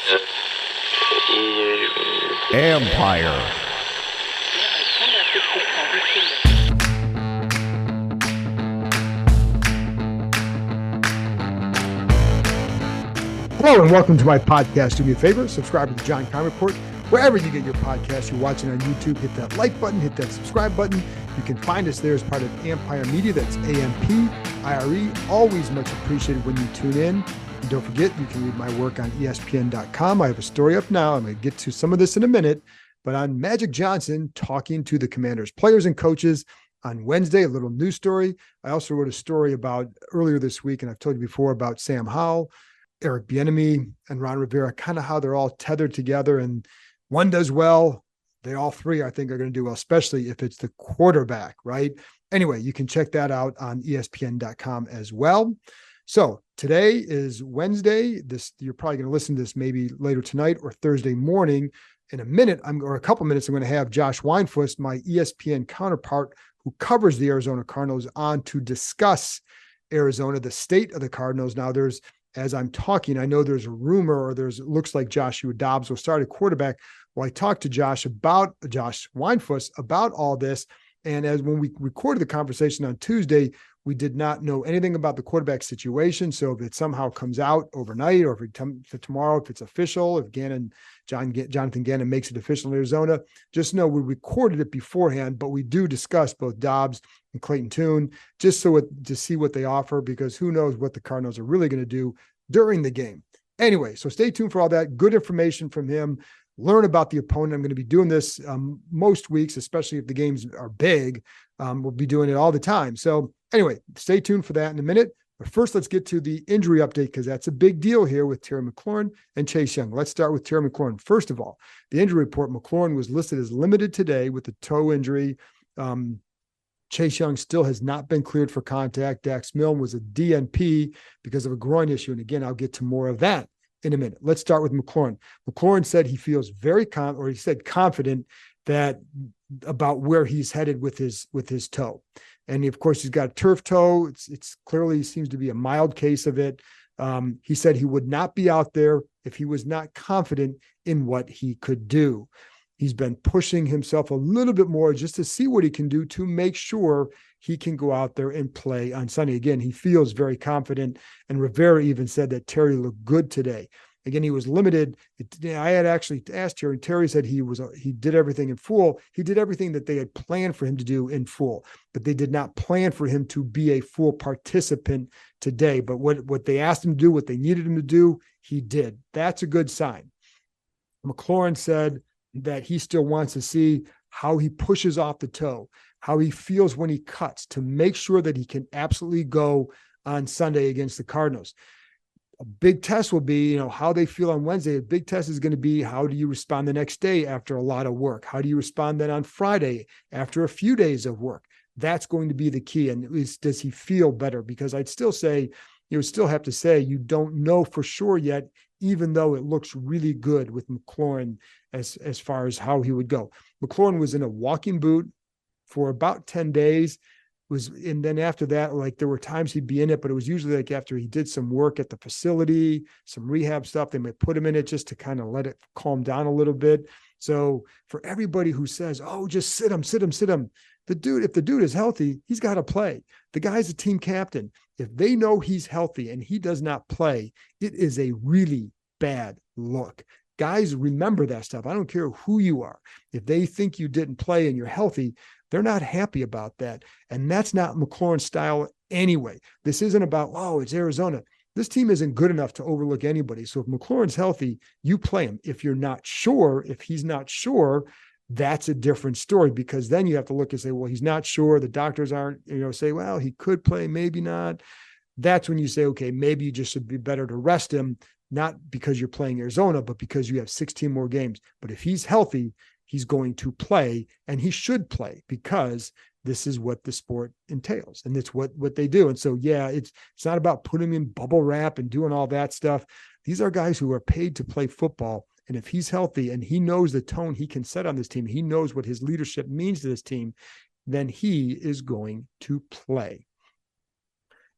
Empire. Hello and welcome to my podcast. Do me a favor, subscribe to the John Keim Report. Wherever you get your podcast, you're watching on YouTube, hit that like button, hit that subscribe button. You can find us there as part of Empire Media. That's AMPIRE. Always much appreciated when you tune in. And don't forget, you can read my work on ESPN.com. I have a story up now. I'm going to get to some of this in a minute. But on Magic Johnson talking to the Commanders, players and coaches on Wednesday, a little news story. I also wrote a story about earlier this week, and I've told you before about Sam Howell, Eric Bieniemy, and Ron Rivera, kind of how they're all tethered together, and one does well. They all three, I think, are going to do well, especially if it's the quarterback, right? Anyway, you can check that out on ESPN.com as well. So today is Wednesday. You're probably going to listen to this maybe later tonight or Thursday morning. In a minute, or a couple minutes, I'm going to have Josh Weinfuss, my ESPN counterpart who covers the Arizona Cardinals, on to discuss Arizona, the state of the Cardinals. Now, as I'm talking, I know there's a rumor, or it looks like Joshua Dobbs will start at quarterback. Well, I talked to Josh Weinfuss about all this. And when we recorded the conversation on Tuesday, we did not know anything about the quarterback situation. So if it somehow comes out overnight, or if it comes to tomorrow, if it's official, if Jonathan Gannon makes it official in Arizona, just know we recorded it beforehand, but we do discuss both Dobbs and Clayton Tune just to see what they offer, because who knows what the Cardinals are really going to do during the game. Anyway, so stay tuned for all that good information from him. Learn about the opponent. I'm going to be doing this most weeks, especially if the games are big. We'll be doing it all the time. So anyway, stay tuned for that in a minute. But first, let's get to the injury update, because that's a big deal here with Terry McLaurin and Chase Young. Let's start with Terry McLaurin. First of all, the injury report, McLaurin was listed as limited today with the toe injury. Chase Young still has not been cleared for contact. Dax Milne was a DNP because of a groin issue. And again, I'll get to more of that in a minute. Let's start with McLaurin. McLaurin said he feels confident about where he's headed with his toe. And of course, he's got a turf toe. It's clearly seems to be a mild case of it. He said he would not be out there if he was not confident in what he could do. He's been pushing himself a little bit more just to see what he can do to make sure he can go out there and play on Sunday. Again, he feels very confident. And Rivera even said that Terry looked good today. Again, he was limited. I had actually asked Terry, and Terry said he did everything in full. He did everything that they had planned for him to do in full, but they did not plan for him to be a full participant today. But what they asked him to do, what they needed him to do, he did. That's a good sign. McLaurin said that he still wants to see how he pushes off the toe, how he feels when he cuts, to make sure that he can absolutely go on Sunday against the Cardinals. A big test will be, how they feel on Wednesday. A big test is going to be, how do you respond the next day after a lot of work? How do you respond then on Friday after a few days of work? That's going to be the key. And does he feel better? Because I'd still say, you would still have to say you don't know for sure yet, even though it looks really good with McLaurin as far as how he would go. McLaurin was in a walking boot for about 10 days. And then after that, there were times he'd be in it, but it was usually after he did some work at the facility, some rehab stuff, they might put him in it just to kind of let it calm down a little bit. So for everybody who says, oh, just sit him, if the dude is healthy, he's got to play. The guy's a team captain. If they know he's healthy and he does not play, it is a really bad look. Guys, remember that stuff. I don't care who you are. If they think you didn't play and you're healthy, they're not happy about that. And that's not McLaurin's style anyway. This isn't about, it's Arizona. This team isn't good enough to overlook anybody. So if McLaurin's healthy, you play him. If he's not sure, that's a different story, because then you have to look and say, well, he's not sure. The doctors aren't, say, well, he could play, maybe not. That's when you say, okay, maybe you just should be better to rest him, not because you're playing Arizona, but because you have 16 more games. But if he's healthy, he's going to play, and he should play, because this is what the sport entails, and it's what they do. And so, it's not about putting him in bubble wrap and doing all that stuff. These are guys who are paid to play football. And if he's healthy and he knows the tone he can set on this team, he knows what his leadership means to this team, then he is going to play.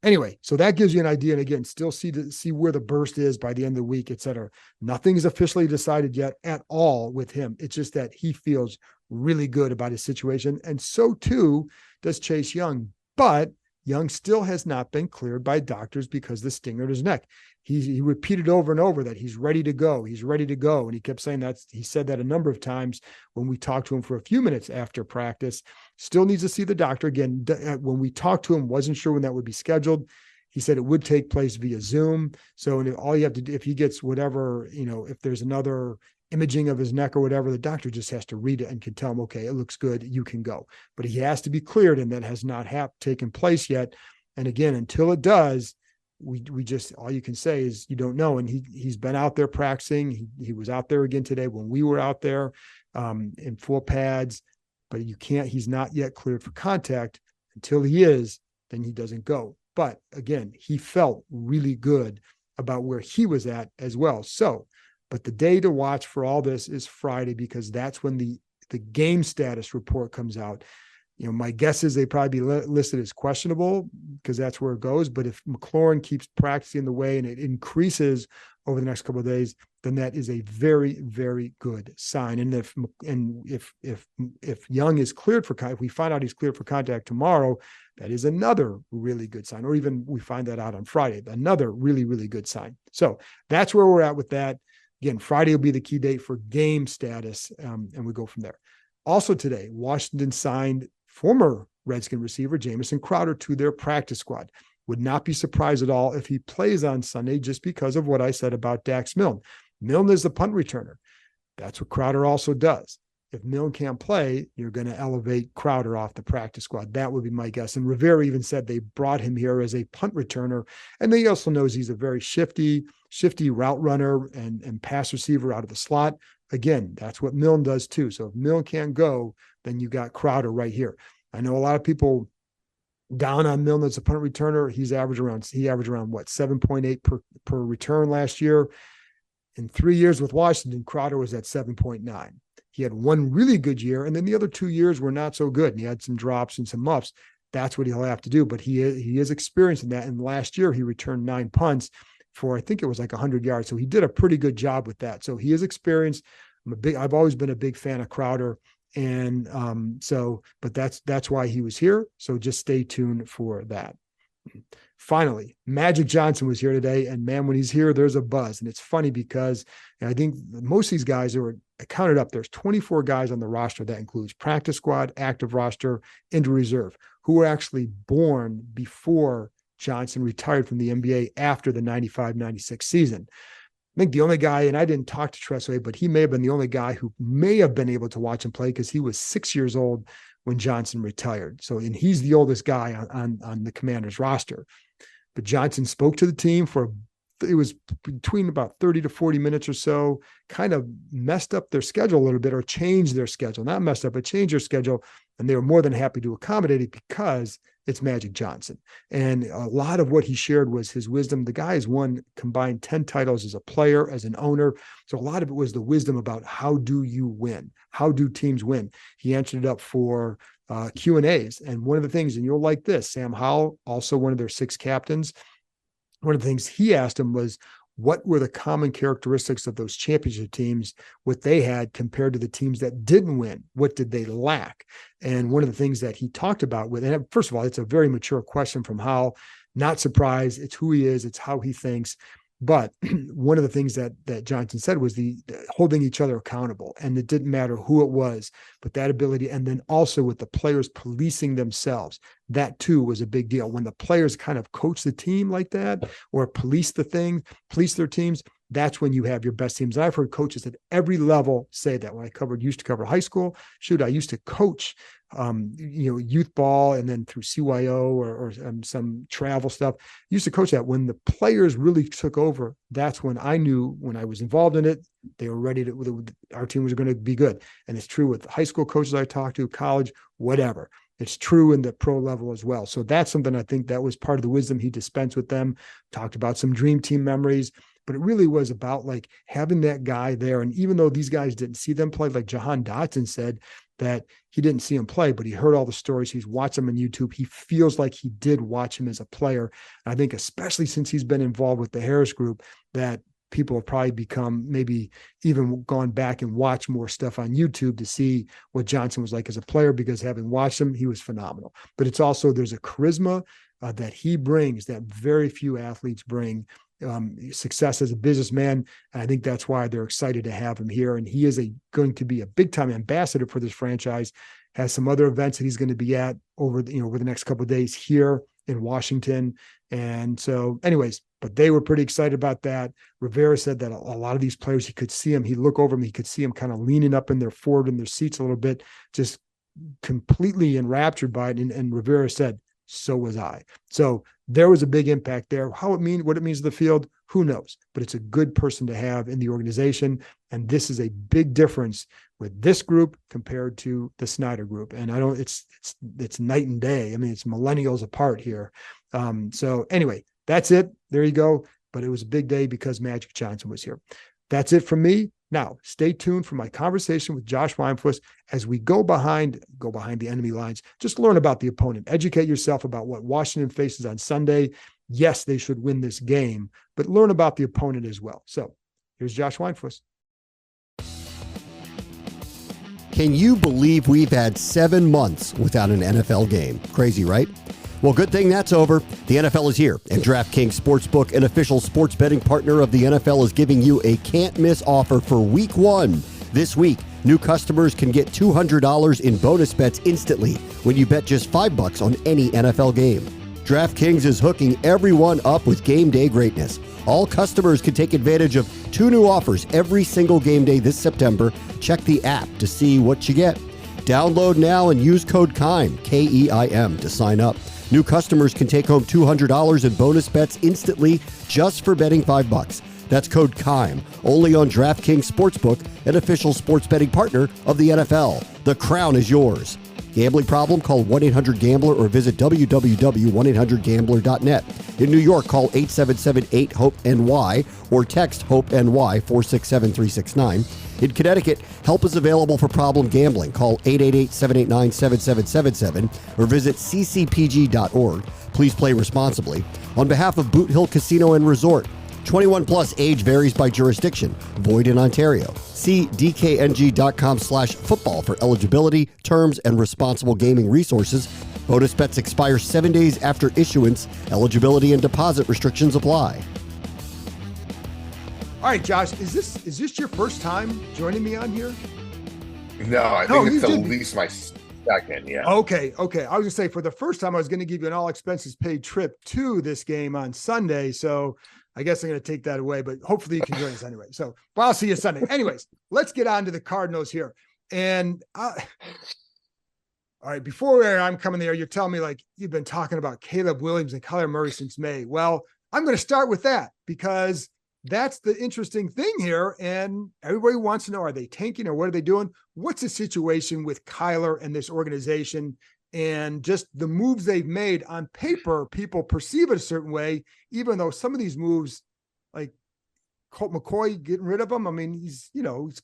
Anyway, so that gives you an idea. And again, still see where the burst is by the end of the week, et cetera. Nothing is officially decided yet at all with him. It's just that he feels really good about his situation. And so too does Chase Young. But Young still has not been cleared by doctors because of the stinger in his neck. He repeated over and over that he's ready to go. He's ready to go. And he kept saying that. He said that a number of times when we talked to him for a few minutes after practice. Still needs to see the doctor again. When we talked to him, wasn't sure when that would be scheduled. He said it would take place via Zoom. So all you have to do, if he gets whatever, if there's another imaging of his neck or whatever, the doctor just has to read it and can tell him, okay, it looks good, you can go. But he has to be cleared, and that has not taken place yet. And again, until it does, we just, all you can say is you don't know. And he's been out there practicing. He was out there again today when we were out there in full pads, but he's not yet cleared for contact. Until he is, then he doesn't go. But again, he felt really good about where he was at as well. So, but the day to watch for all this is Friday, because that's when the game status report comes out. My guess is they probably be listed as questionable because that's where it goes. But if McLaurin keeps practicing the way and it increases over the next couple of days, then that is a very, very good sign. And if Young is cleared for contact, if we find out he's cleared for contact tomorrow, that is another really good sign. Or even we find that out on Friday, another really, really good sign. So that's where we're at with that. Again, Friday will be the key date for game status, and we go from there. Also today, Washington signed former Redskin receiver Jamison Crowder to their practice squad. Would not be surprised at all if he plays on Sunday, just because of what I said about Dax Milne. Milne is the punt returner. That's what Crowder also does. If Milne can't play, you're going to elevate Crowder off the practice squad. That would be my guess. And Rivera even said they brought him here as a punt returner. And he also knows he's a very shifty route runner and pass receiver out of the slot. Again, that's what Milne does too. So if Milne can't go, then you got Crowder right here. I know a lot of people down on Milne as a punt returner. He averaged around 7.8 per return last year. In 3 years with Washington, Crowder was at 7.9. He had one really good year, and then the other 2 years were not so good, and he had some drops and some muffs. That's what he'll have to do, but he is experienced in that. And last year, he returned 9 punts for, I think it was like 100 yards. So he did a pretty good job with that. So he is experienced. I've always been a big fan of Crowder. And but that's why he was here. So just stay tuned for that. Finally, Magic Johnson was here today, and man, when he's here, there's a buzz. And it's funny because I think most of these guys are counted up. There's 24 guys on the roster. That includes practice squad, active roster, injury reserve, who were actually born before Johnson retired from the NBA after the 95-96 season. I think the only guy, and I didn't talk to Tressway, but he may have been the only guy who may have been able to watch him play because he was 6 years old when Johnson retired. So, and he's the oldest guy on the Commanders roster. But Johnson spoke to the team it was between about 30 to 40 minutes or so, kind of messed up their schedule a little bit, or changed their schedule. Not messed up, but changed their schedule. And they were more than happy to accommodate it because it's Magic Johnson. And a lot of what he shared was his wisdom. The guy has won combined 10 titles as a player, as an owner. So a lot of it was the wisdom about how do you win? How do teams win? He answered it up for Q&As. And one of the things, and you'll like this, Sam Howell, also one of their 6 captains, one of the things he asked him was, what were the common characteristics of those championship teams, what they had compared to the teams that didn't win? What did they lack? And one of the things that he talked about and first of all, it's a very mature question from Howell. Not surprised. It's who he is. It's how he thinks. But one of the things that Johnson said was the holding each other accountable. And it didn't matter who it was, but that ability. And then also with the players policing themselves, that too was a big deal. When the players kind of coach the team like that, or police their teams, that's when you have your best teams. And I've heard coaches at every level say that. When I used to cover high school, I used to coach youth ball, and then through CYO or some travel stuff. Used to coach that. When the players really took over, that's when I knew, when I was involved in it, they were ready our team was going to be good. And it's true with high school coaches I talked to, college, whatever. It's true in the pro level as well. So that's something I think that was part of the wisdom he dispensed with them. Talked about some dream team memories. but it really was about like having that guy there. And even though these guys didn't see them play, like Jahan Dotson said that he didn't see him play, but he heard all the stories. He's watched him on YouTube. He feels like he did watch him as a player. And I think especially since he's been involved with the Harris group, that people have probably become maybe even gone back and watched more stuff on YouTube to see what Johnson was like as a player, because having watched him, he was phenomenal. But it's also, there's a charisma that he brings that very few athletes bring, success as a businessman. And I think that's why they're excited to have him here. And he is going to be a big time ambassador for this franchise, has some other events that he's going to be at over the next couple of days here in Washington. And so anyways, but they were pretty excited about that. Rivera said that a lot of these players, he could see him, he'd look over them, he could see them kind of leaning up forward in their seats a little bit, just completely enraptured by it. And Rivera said, so was I. So there was a big impact there. What it means to the field, who knows? But it's a good person to have in the organization. And this is a big difference with this group compared to the Snyder group. And it's night and day. I mean, it's millennials apart here. So anyway, that's it. There you go. But it was a big day because Magic Johnson was here. That's it from me. Now, stay tuned for my conversation with Josh Weinfuss as we go behind the enemy lines. Just learn about the opponent. Educate yourself about what Washington faces on Sunday. Yes, they should win this game, but learn about the opponent as well. So here's Josh Weinfuss. Can you believe we've had 7 months without an NFL game? Crazy, right? Well, good thing that's over. The NFL is here, and DraftKings Sportsbook, an official sports betting partner of the NFL, is giving you a can't-miss offer for Week 1. This week, new customers can get $200 in bonus bets instantly when you bet just $5 on any NFL game. DraftKings is hooking everyone up with game day greatness. All customers can take advantage of 2 new offers every single game day this September. Check the app to see what you get. Download now and use code KEIM, K-E-I-M, to sign up. New customers can take home $200 in bonus bets instantly just for betting $5. That's code KEIM, only on DraftKings Sportsbook, an official sports betting partner of the NFL. The crown is yours. Gambling problem? Call 1-800-GAMBLER or visit www.1800gambler.net. In New York, call 877-8-HOPE-NY or text HOPE-NY 467-369. In Connecticut, help is available for problem gambling. Call 888-789-7777 or visit ccpg.org. Please play responsibly. On behalf of Boot Hill Casino and Resort, 21 plus, age varies by jurisdiction. Void in Ontario. See dkng.com/football for eligibility, terms, and responsible gaming resources. Bonus bets expire 7 days after issuance. Eligibility and deposit restrictions apply. All right, Josh, is this your first time joining me on here? No, I think it's at least my second, yeah. Okay. I was going to say, for the first time, I was going to give you an all-expenses paid trip to this game on Sunday, so I guess I'm going to take that away, but hopefully you can join us anyway. So, well, I'll see you Sunday. Anyways, let's get on to the Cardinals here. And all right, before I'm coming there, you're telling me like you've been talking about Caleb Williams and Kyler Murray since May. Well, I'm going to start with that because that's the interesting thing here. And everybody wants to know, are they tanking or what are they doing? What's the situation with Kyler and this organization? And just the moves they've made on paper, people perceive it a certain way, even though some of these moves, like Colt McCoy getting rid of him, I mean, he's not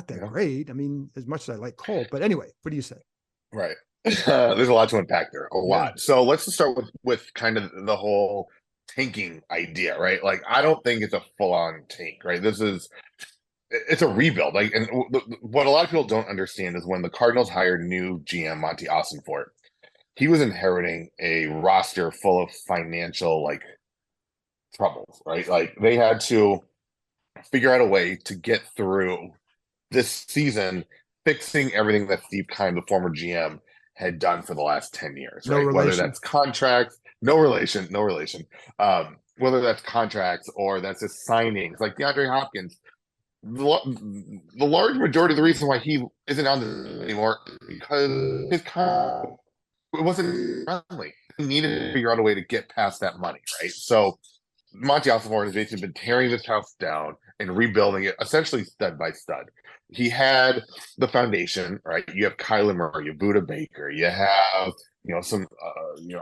that great. I mean, as much as I like Colt, but anyway, what do you say? Right. There's a lot to unpack there, a lot. So let's just start with kind of the whole tanking idea, right? Like, I don't think it's a full-on tank, right? It's a rebuild. Like, and what a lot of people don't understand is when the Cardinals hired new GM Monty Ossenfort, he was inheriting a roster full of financial troubles, right? Like, they had to figure out a way to get through this season, fixing everything that Steve Keim, the former GM, had done for the last 10 years, right? Whether that's contracts, no relation. Whether that's contracts or that's just signings, like DeAndre Hopkins. The large majority of the reason why he isn't on this anymore because his contract, it wasn't friendly. He needed to figure out a way to get past that money, right? So Monty Ossenfort has basically been tearing this house down and rebuilding it essentially stud by stud. He had the foundation, right? You have Kyler Murray, you have Budda Baker, you have some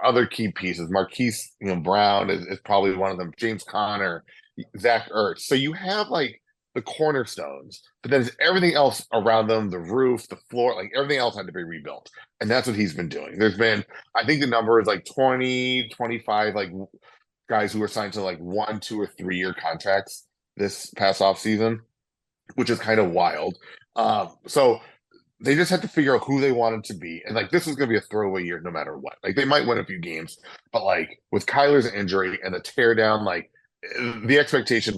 other key pieces. Marquise Brown is probably one of them. James Conner, Zach Ertz. So you have like the cornerstones, but then everything else around them, the roof, the floor, like everything else had to be rebuilt. And that's what he's been doing. There's been, I think the number is like 20, 25, like guys who were signed to like 1, 2, or 3 year contracts this past off season, which is kind of wild. So they just had to figure out who they wanted to be. And like, this is going to be a throwaway year no matter what. Like, they might win a few games, but like with Kyler's injury and the tear down, like the expectations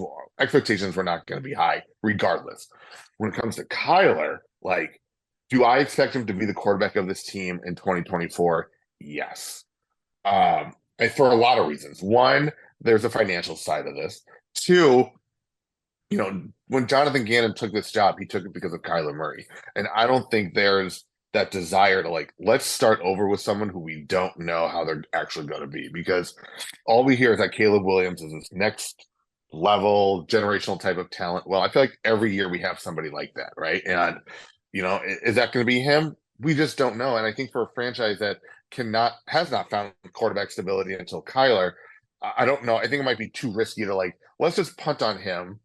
were not going to be high regardless. When it comes to Kyler, like, do I expect him to be the quarterback of this team in 2024? Yes. And for a lot of reasons. One, there's a financial side of this. Two, when Jonathan Gannon took this job, he took it because of Kyler Murray. And I don't think there's that desire to like, let's start over with someone who we don't know how they're actually going to be, because all we hear is that Caleb Williams is this next level generational type of talent. Well, I feel like every year we have somebody like that, right? And is that going to be him? We just don't know. And I think for a franchise that has not found quarterback stability until Kyler, I don't know. I think it might be too risky to like, let's just punt on him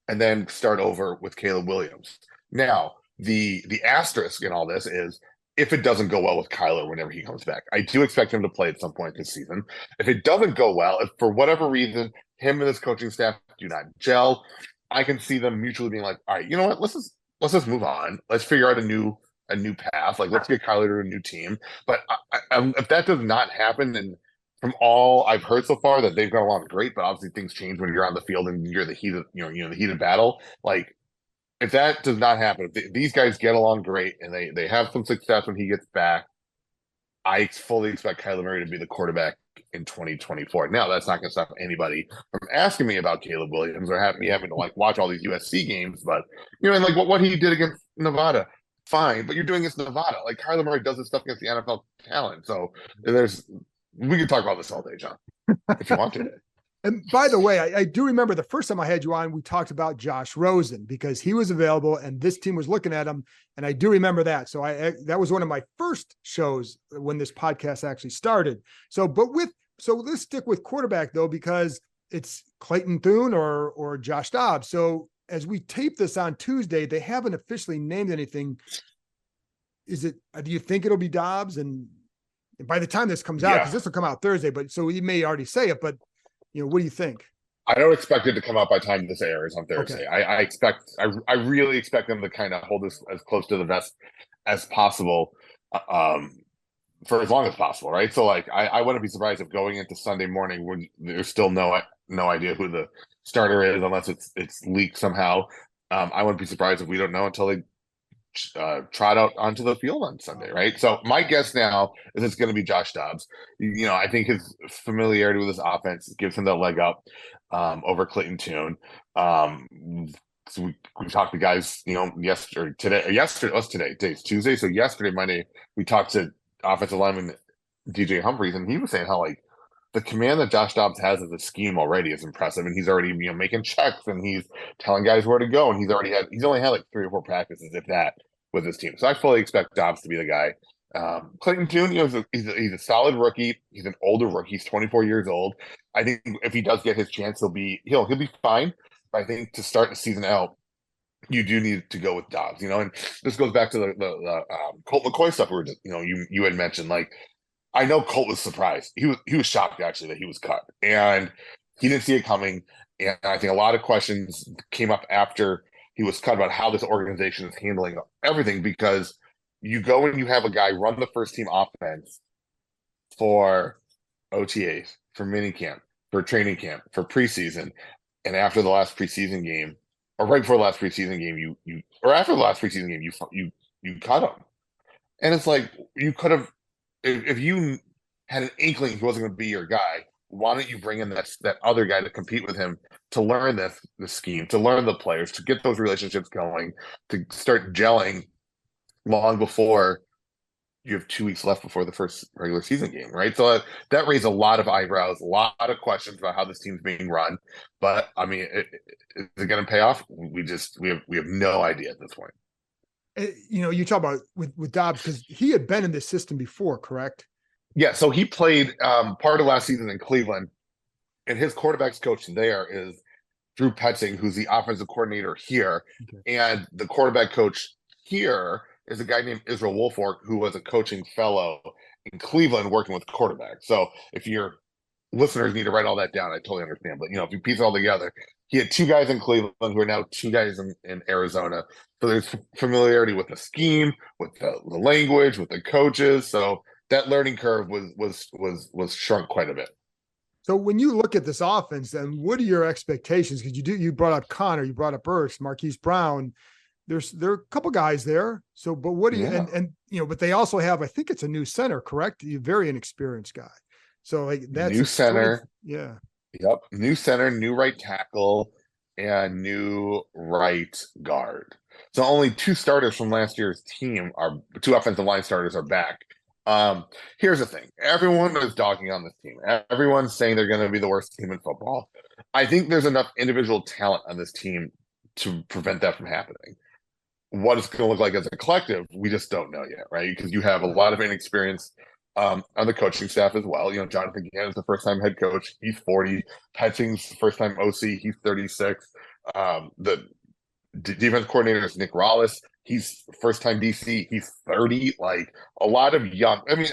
and then start over with Caleb Williams. Now, the asterisk in all this is if it doesn't go well with Kyler whenever he comes back. I do expect him to play at some point this season. If it doesn't go well, if for whatever reason him and his coaching staff do not gel, I can see them mutually being like, all right, you know what? Let's just move on. Let's figure out a new path. Like, let's get Kyler to a new team. But if that does not happen, and from all I've heard so far, that they've got along great, but obviously things change when you're on the field and you're the heat of the heat of battle. Like, if that does not happen, if these guys get along great and they have some success when he gets back, I fully expect Kyler Murray to be the quarterback in 2024. Now, that's not going to stop anybody from asking me about Caleb Williams or having to like watch all these USC games. But and like what he did against Nevada, fine. But you're doing against Nevada. Like, Kyler Murray does this stuff against the NFL talent. So we can talk about this all day, John, if you want to. And by the way, I do remember the first time I had you on, we talked about Josh Rosen because he was available and this team was looking at him. And I do remember that. So that was one of my first shows when this podcast actually started. So let's stick with quarterback though, because it's Clayton Thune or Josh Dobbs. So as we tape this on Tuesday, they haven't officially named anything. Do you think it'll be Dobbs? And by the time this comes out, because this will come out Thursday, but so he may already say it, but what do you think? I don't expect it to come out by the time this airs on Thursday. Okay. I really expect them to kind of hold this as close to the vest as possible, for as long as possible, right? So like, I wouldn't be surprised if going into Sunday morning when there's still no idea who the starter is, unless it's leaked somehow. I wouldn't be surprised if we don't know until they trot out onto the field on Sunday, right? So my guess now is it's going to be Josh Dobbs. I think his familiarity with his offense gives him that leg up over Clayton Tune. So we talked to guys, yesterday. What's today? Today's Tuesday. So yesterday, Monday, we talked to offensive lineman DJ Humphries, and he was saying how like the command that Josh Dobbs has as a scheme already is impressive, and he's already making checks and he's telling guys where to go, and he's only had like 3 or 4 practices, if that, with his team. So I fully expect Dobbs to be the guy. Clayton Tune, he's a solid rookie. He's an older rookie. He's 24 years old. I think if he does get his chance, he'll be fine. But I think to start the season out, you do need to go with Dobbs. And this goes back to the Colt McCoy stuff where you had mentioned. Like, I know Colt was surprised. He was shocked actually that he was cut, and he didn't see it coming. And I think a lot of questions came up after he was cut about how this organization is handling everything, because you go and you have a guy run the first team offense for OTAs, for minicamp, for training camp, for preseason, and after the last preseason game, or right before the last preseason game, after the last preseason game, you cut him, and it's like you could have. If you had an inkling he wasn't going to be your guy, why don't you bring in that other guy to compete with him, to learn this scheme, to learn the players, to get those relationships going, to start gelling long before you have 2 weeks left before the first regular season game, right? So that raised a lot of eyebrows, a lot of questions about how this team's being run. But I mean, is it going to pay off? We have no idea at this point. You talk about with Dobbs, because he had been in this system before, correct? Yeah, so he played part of last season in Cleveland, and his quarterbacks coach there is Drew Petzing, who's the offensive coordinator here, and the quarterback coach here is a guy named Israel Wolfork, who was a coaching fellow in Cleveland working with quarterbacks. So if your listeners need to write all that down, I totally understand. But if you piece it all together, he had two guys in Cleveland who are now two guys in Arizona. So there's familiarity with the scheme, with the language, with the coaches. So that learning curve was shrunk quite a bit. So when you look at this offense, then what are your expectations? Because you brought up Connor, you brought up Burks, Marquise Brown. There are a couple guys there. So, but what do you and but they also have, I think it's a new center, correct? A very inexperienced guy. So like that's new center. Strength. Yeah. Yep. New center, new right tackle, and new right guard. So only two starters from last year's team two offensive line starters are back. Here's the thing. Everyone is dogging on this team. Everyone's saying they're going to be the worst team in football. I think there's enough individual talent on this team to prevent that from happening. What it's going to look like as a collective, we just don't know yet, right? Because you have a lot of inexperience on the coaching staff as well. Jonathan Gann is the first-time head coach. He's 40. Petzing's the first-time OC. He's 36. The defense coordinator is Nick Rollis. He's first-time DC. He's 30. Like a lot of young. I mean,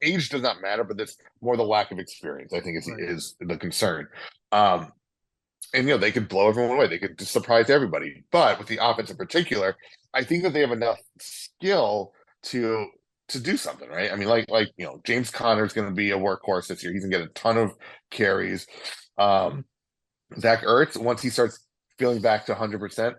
age does not matter, but that's more the lack of experience. I think is the concern. And they could blow everyone away. They could just surprise everybody. But with the offense in particular, I think that they have enough skill to do something, right? I mean, like James Conner is going to be a workhorse this year. He's going to get a ton of carries. Zach Ertz, once he starts feeling back to 100%,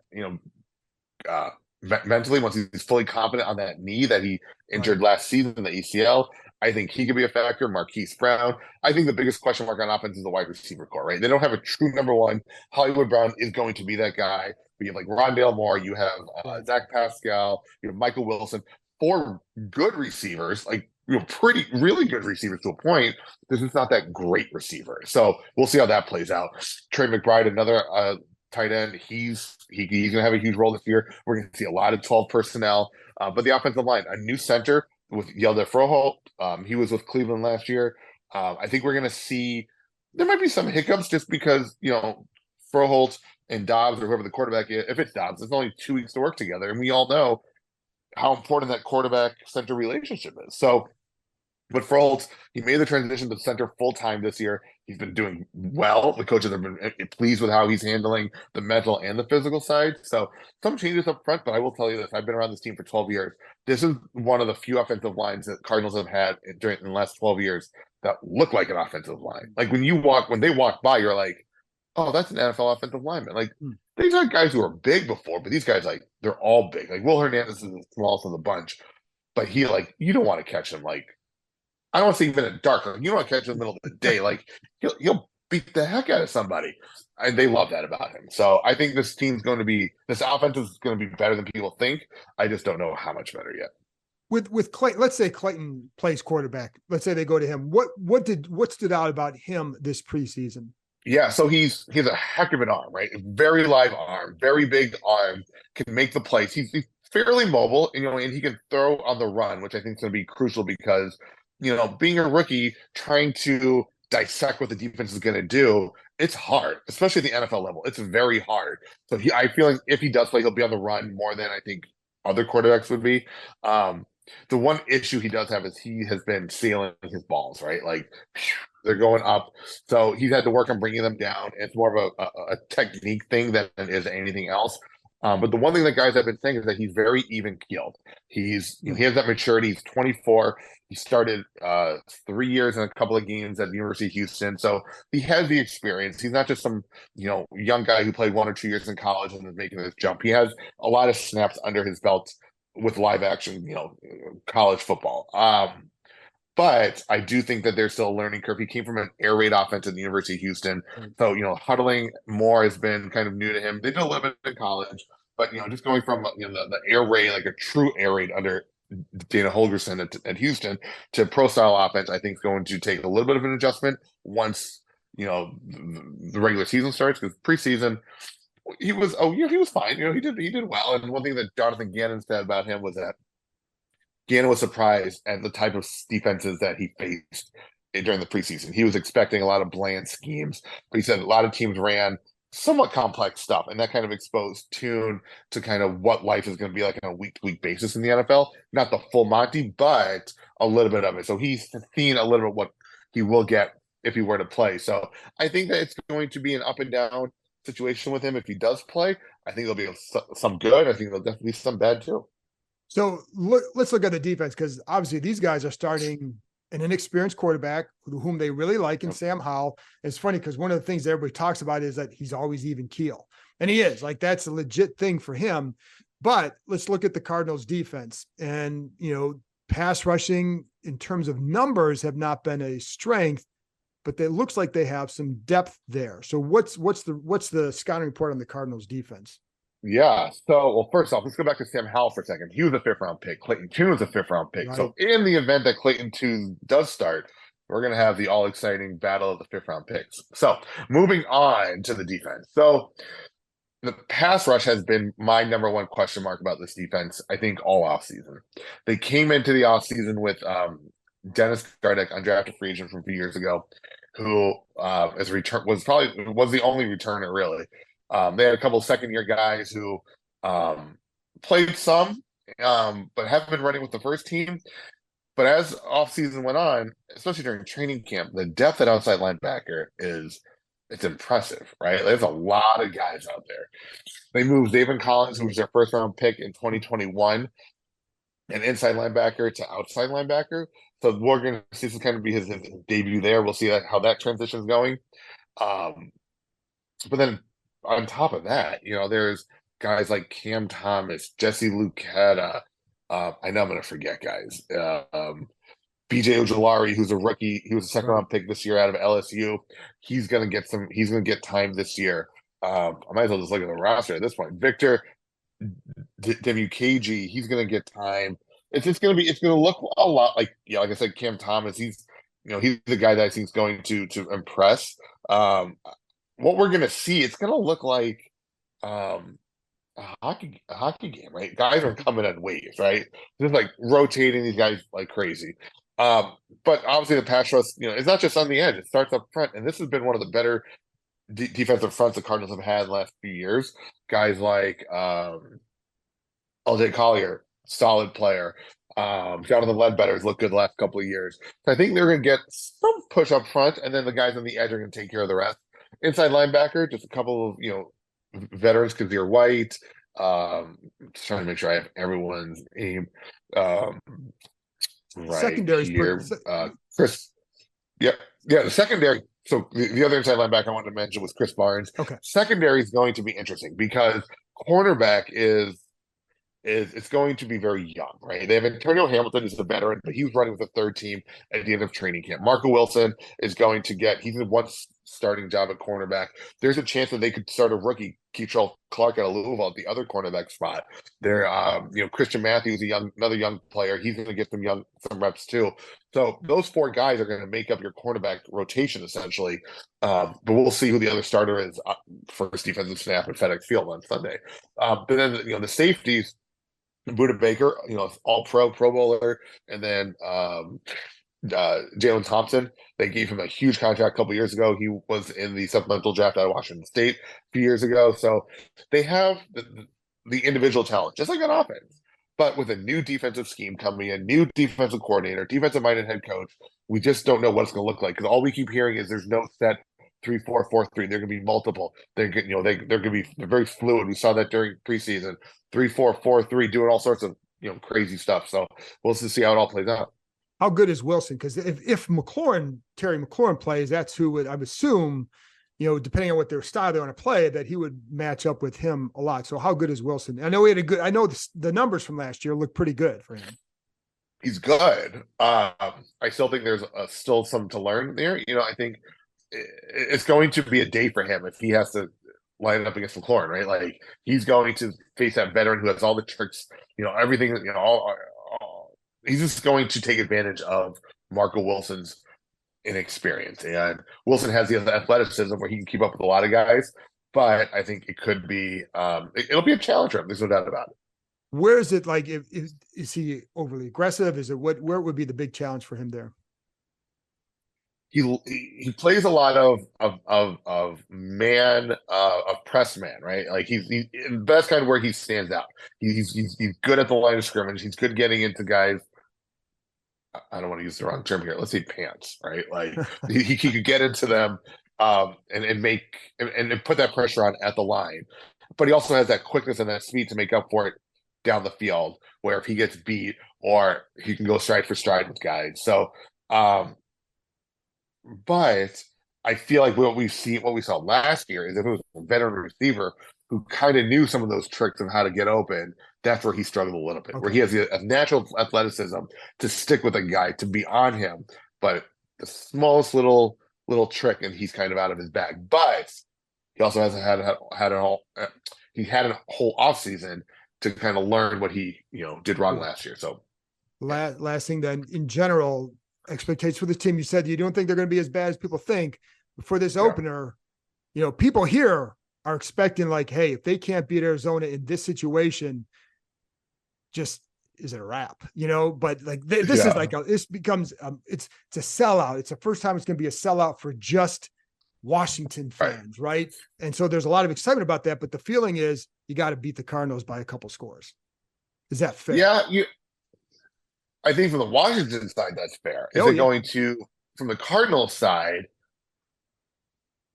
mentally, once he's fully confident on that knee that he injured last season, the ACL, I think he could be a factor. Marquise Brown. I think the biggest question mark on offense is the wide receiver core, right? They don't have a true number one. Hollywood Brown is going to be that guy. But you have like Rondale Moore, you have Zach Pascal, you have Michael Wilson, four good receivers, like really good receivers to a point. This is not that great receiver. So we'll see how that plays out. Trey McBride, another tight end. He's going to have a huge role this year. We're going to see a lot of 12 personnel. But the offensive line, a new center with Yelda Froholt. He was with Cleveland last year. I think we're going to see there might be some hiccups just because, Froholt and Dobbs or whoever the quarterback is, if it's Dobbs, it's only 2 weeks to work together. And we all know how important that quarterback center relationship is. So, but Froholt, he made the transition to center full time this year. He's been doing well. The coaches have been pleased with how he's handling the mental and the physical side. So some changes up front, but I will tell you this. I've been around this team for 12 years. This is one of the few offensive lines that Cardinals have had in the last 12 years that look like an offensive line. Like when they walk by, you're like, oh, that's an NFL offensive lineman. Like these are guys who are big before, but these guys, like, they're all big. Like Will Hernandez is the smallest of the bunch, but you don't want to catch him I don't want to say even in the dark. Like, you don't want to catch him in the middle of the day. Like he'll beat the heck out of somebody. And they love that about him. So I think this offense is going to be better than people think. I just don't know how much better yet. With Clayton, let's say Clayton plays quarterback. Let's say they go to him. What stood out about him this preseason? Yeah, so he's a heck of an arm, right? Very live arm, very big arm, can make the plays. He's fairly mobile, and he can throw on the run, which I think is going to be crucial because, being a rookie, trying to dissect what the defense is going to do, it's hard, especially at the NFL level. It's very hard. So I feel like if he does play, he'll be on the run more than I think other quarterbacks would be. The one issue he does have is he has been sailing his balls, right? Like they're going up. So he's had to work on bringing them down. It's more of a technique thing than it is anything else. But the one thing that guys have been saying is that he's very even keeled. He has that maturity. He's 24. He started 3 years and a couple of games at the University of Houston. So he has the experience. He's not just some, young guy who played 1 or 2 years in college and is making this jump. He has a lot of snaps under his belt with live action, college football. But I do think that there's still a learning curve. He came from an air raid offense at the University of Houston. So, huddling more has been kind of new to him. They did a little bit in college, but, just going from, the air raid, like a true air raid under Dana Holgorsen at Houston to pro style offense, I think is going to take a little bit of an adjustment once, the regular season starts, because preseason, he was fine. He did well. And one thing that Jonathan Gannon said about him was that Gannon was surprised at the type of defenses that he faced during the preseason. He was expecting a lot of bland schemes, but he said a lot of teams ran somewhat complex stuff, and that kind of exposed Tune to kind of what life is going to be like on a week-to-week basis in the NFL. Not the full Monty, but a little bit of it. So he's seen a little bit what he will get if he were to play. So I think that it's going to be an up and down situation with him if he does play. I think there'll be some good. I think there'll definitely be some bad too. So let's look at the defense, because obviously these guys are starting an inexperienced quarterback whom they really like in Sam Howell. It's funny because one of the things everybody talks about is that he's always even keel. And he is. Like, that's a legit thing for him. But let's look at the Cardinals defense. And, pass rushing in terms of numbers have not been a strength, but it looks like they have some depth there. So what's the scouting report on the Cardinals defense? Yeah. So, well, first off, let's go back to Sam Howell for a second. He was a 5th-round pick. Clayton Tune was a 5th-round pick. Right. So in the event that Clayton Tune does start, we're going to have the all-exciting battle of the 5th-round picks. So moving on to the defense. So the pass rush has been my number one question mark about this defense, I think, all offseason. They came into the offseason with Dennis Gardeck, undrafted free agent from a few years ago, who was the only returner, really. They had a couple of second-year guys who played some, but haven't been running with the first team. But as offseason went on, especially during training camp, the depth at outside linebacker it's impressive, right? There's a lot of guys out there. They moved Zaven Collins, who was their 1st-round pick in 2021, an inside linebacker to outside linebacker. So we're going to see this kind of be his debut there. We'll see how that transition is going. But then on top of that, there's guys like Cam Thomas, Jesse Lucchetta. I know I'm going to forget guys. BJ Ojolari, who's a rookie, he was a 2nd-round pick this year out of LSU. He's going to get time this year. I might as well just look at the roster at this point. Victor WKG, he's going to get time. It's going to look a lot like, like I said, Cam Thomas. He's the guy that I think is going to impress. What we're going to see, it's going to look like a hockey game, right? Guys are coming in waves, right? Just like rotating these guys like crazy. But obviously the pass rush, it's not just on the edge; it starts up front, and this has been one of the better defensive fronts the Cardinals have had in the last few years. Guys like LJ Collier, solid player. Jonathan Ledbetter's looked good the last couple of years. So I think they're going to get some push up front, and then the guys on the edge are going to take care of the rest. Inside linebacker, just a couple of veterans, Kazir White. Just trying to make sure I have everyone's name. Right secondary here, Chris. Yeah, the secondary. So the other inside linebacker I wanted to mention was Chris Barnes. Okay, secondary is going to be interesting because cornerback is it's going to be very young, right? They have Antonio Hamilton is the veteran, but he was running with the 3rd team at the end of training camp. Marco Wilson is going to he's in one starting job at cornerback. There's a chance that they could start a rookie, Keitrell Clark, out of Louisville at the other cornerback spot. There, Christian Matthews, another young player. He's going to get some reps too. So those 4 guys are going to make up your cornerback rotation essentially. But we'll see who the other starter is first defensive snap at FedEx Field on Sunday. But then the safeties. Buda Baker, all pro bowler, and then Jalen Thompson. They gave him a huge contract a couple years ago. He was in the supplemental draft out of Washington State a few years ago. So they have the individual talent, just like on offense, but with a new defensive scheme coming in, new defensive coordinator, defensive-minded head coach. We just don't know what it's going to look like because all we keep hearing is there's no set 3-4-4-3. They're going to be multiple. They're going to be very fluid. We saw that during preseason. 3-4-4-3, doing all sorts of crazy stuff. So we'll just see how it all plays out. How good is Wilson? Because if Terry McLaurin plays, that's who would, I would assume, depending on what their style they want to play, that he would match up with him a lot. So how good is Wilson? I know the numbers from last year look pretty good for him. He's good. I still think there's still some to learn there. I think it's going to be a day for him if he has to line up against McLaurin, right? Like he's going to face that veteran who has all the tricks, everything, he's just going to take advantage of Marco Wilson's inexperience. And Wilson has the athleticism where he can keep up with a lot of guys, but I think it could be, it'll be a challenge for him. There's no doubt about it. Where is it like, is he overly aggressive? Where would be the big challenge for him there? he plays a lot of man of press man, right? Like he's the best kind of where he stands out. He's good at the line of scrimmage. He's good getting into guys. I don't want to use the wrong term here. Let's say pants, right? Like he could get into them and make and put that pressure on at the line. But he also has that quickness and that speed to make up for it down the field, where if he gets beat, or he can go stride for stride with guys. So but I feel like what we saw last year is if it was a veteran receiver who kind of knew some of those tricks of how to get open, that's where he struggled a little bit, where he has a natural athleticism to stick with a guy, to be on him, but the smallest little trick and he's kind of out of his bag. But he also hasn't had a whole offseason to kind of learn what he did wrong last year. So last thing then, in general, expectations for this team. You said you don't think they're going to be as bad as people think. For this opener, people here are expecting like, hey, if they can't beat Arizona in this situation, just is it a wrap? But like this is like this becomes it's a sellout. It's the first time it's going to be a sellout for just Washington fans, right? And so there's a lot of excitement about that. But the feeling is you got to beat the Cardinals by a couple scores. Is that fair? Yeah, I think from the Washington side, that's fair. Is it going to, from the Cardinals side,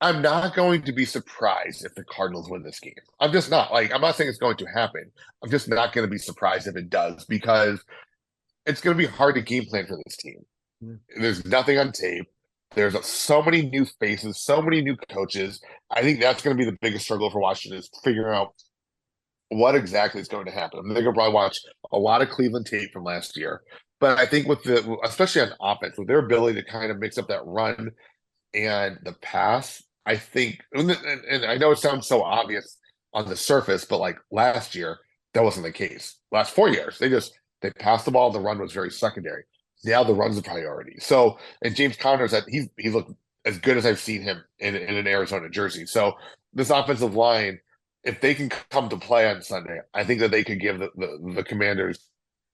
I'm not going to be surprised if the Cardinals win this game. I'm just not. I'm not saying it's going to happen. I'm just not going to be surprised if it does, because it's going to be hard to game plan for this team. There's nothing on tape. There's so many new faces, so many new coaches. I think that's going to be the biggest struggle for Washington, is figuring out what exactly is going to happen. I mean, they're going to probably watch a lot of Cleveland tape from last year. But I think especially on offense, with their ability to kind of mix up that run and the pass, I think, and I know it sounds so obvious on the surface, but like last year, that wasn't the case. Last 4 years, they passed the ball. The run was very secondary. Now the run's a priority. So, and James Conner's he looked as good as I've seen him in an Arizona jersey. So this offensive line, if they can come to play on Sunday, I think that they could give the Commanders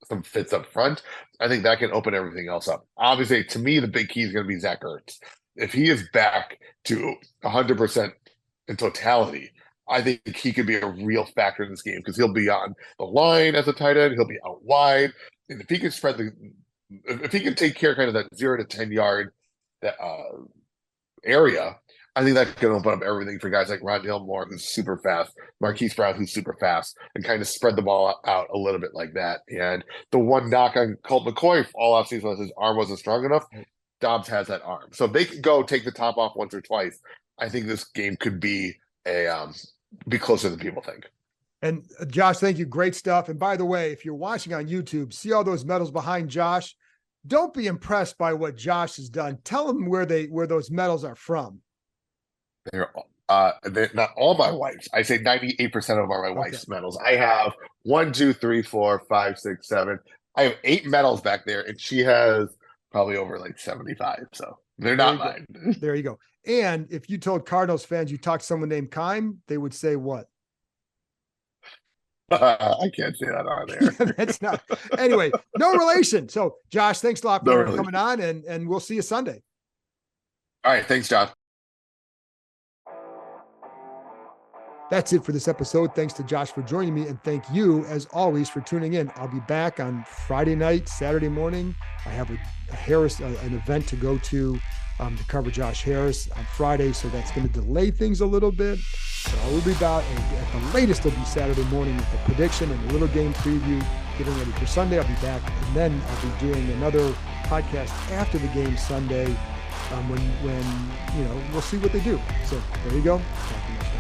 some fits up front. I think that can open everything else up. Obviously, to me, the big key is going to be Zach Ertz. If he is back to 100% in totality, I think he could be a real factor in this game, because he'll be on the line as a tight end. He'll be out wide. And if he can if he can take care of kind of that 0 to 10 yard area, I think that can open up everything for guys like Rondale Moore, who's super fast, Marquise Brown, who's super fast, and kind of spread the ball out a little bit like that. And the one knock on Colt McCoy all offseason was his arm wasn't strong enough. Dobbs has that arm. So if they can go take the top off once or twice, I think this game could be be closer than people think. And Josh, thank you. Great stuff. And by the way, if you're watching on YouTube, see all those medals behind Josh. Don't be impressed by what Josh has done. Tell them where those medals are from. They're not all my wife's. I say 98% of them are my wife's medals. I have 1, 2, 3, 4, 5, 6, 7. I have 8 medals back there, and she has probably over like 75. So they're not mine. There you go. And if you told Cardinals fans you talked to someone named Keim, they would say what? I can't say that on there. That's not. Anyway, no relation. So, Josh, thanks a lot for coming on, and we'll see you Sunday. All right. Thanks, John. That's it for this episode. Thanks to Josh for joining me, and thank you, as always, for tuning in. I'll be back on Friday night, Saturday morning. I have an event to go to cover Josh Harris on Friday, so that's going to delay things a little bit. So I will be back, at the latest it'll be Saturday morning with the prediction and a little game preview, getting ready for Sunday. I'll be back, and then I'll be doing another podcast after the game Sunday when we'll see what they do. So there you go. Talk to you next time.